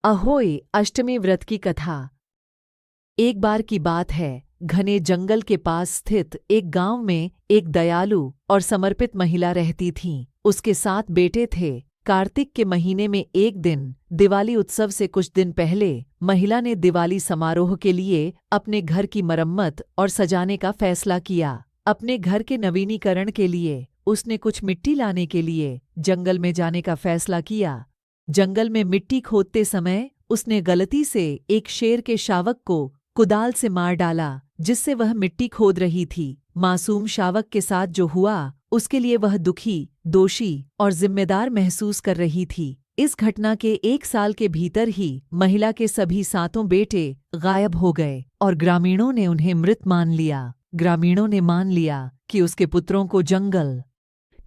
अहोई अष्टमी व्रत की कथा। एक बार की बात है, घने जंगल के पास स्थित एक गांव में एक दयालु और समर्पित महिला रहती थीं। उसके 7 बेटे थे। कार्तिक के महीने में एक दिन, दिवाली उत्सव से कुछ दिन पहले, महिला ने दिवाली समारोह के लिए अपने घर की मरम्मत और सजाने का फैसला किया। अपने घर के नवीनीकरण के लिए उसने कुछ मिट्टी लाने के लिए जंगल में जाने का फैसला किया। जंगल में मिट्टी खोदते समय उसने गलती से एक शेर के शावक को कुदाल से मार डाला, जिससे वह मिट्टी खोद रही थी। मासूम शावक के साथ जो हुआ, उसके लिए वह दुखी, दोषी और जिम्मेदार महसूस कर रही थी। इस घटना के 1 साल के भीतर ही महिला के सभी 7 बेटे गायब हो गए और ग्रामीणों ने उन्हें मृत मान लिया। ग्रामीणों ने मान लिया कि उसके पुत्रों को जंगल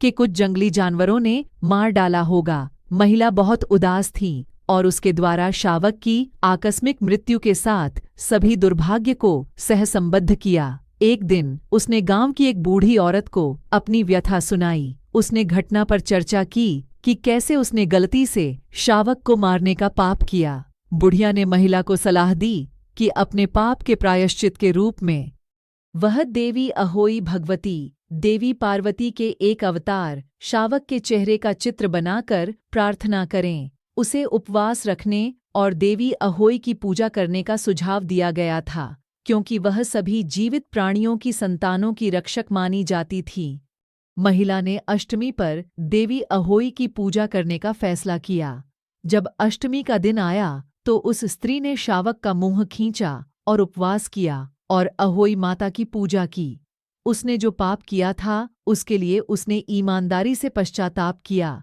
के कुछ जंगली जानवरों ने मार डाला होगा। महिला बहुत उदास थी और उसके द्वारा शावक की आकस्मिक मृत्यु के साथ सभी दुर्भाग्य को सहसंबद्ध किया। एक दिन उसने गांव की एक बूढ़ी औरत को अपनी व्यथा सुनाई। उसने घटना पर चर्चा की कि कैसे उसने गलती से शावक को मारने का पाप किया। बुढ़िया ने महिला को सलाह दी कि अपने पाप के प्रायश्चित के रूप में वह देवी अहोई भगवती, देवी पार्वती के एक अवतार शावक के चेहरे का चित्र बनाकर प्रार्थना करें। उसे उपवास रखने और देवी अहोई की पूजा करने का सुझाव दिया गया था, क्योंकि वह सभी जीवित प्राणियों की संतानों की रक्षक मानी जाती थी। महिला ने अष्टमी पर देवी अहोई की पूजा करने का फैसला किया। जब अष्टमी का दिन आया तो उस स्त्री ने शावक का मुंह खींचा और उपवास किया और अहोई माता की पूजा की। उसने जो पाप किया था उसके लिए उसने ईमानदारी से पश्चाताप किया।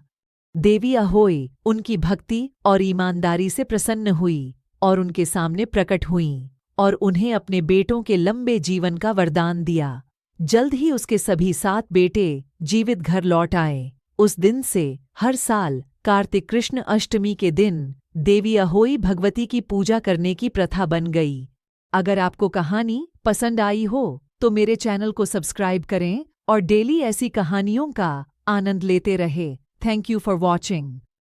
देवी अहोई उनकी भक्ति और ईमानदारी से प्रसन्न हुई और उनके सामने प्रकट हुईं और उन्हें अपने बेटों के लंबे जीवन का वरदान दिया। जल्द ही उसके सभी 7 बेटे जीवित घर लौट आए। उस दिन से हर साल कार्तिक कृष्ण अष्टमी के दिन देवी अहोई भगवती की पूजा करने की प्रथा बन गई। अगर आपको कहानी पसंद आई हो तो मेरे चैनल को सब्सक्राइब करें और डेली ऐसी कहानियों का आनंद लेते रहे। Thank you for watching.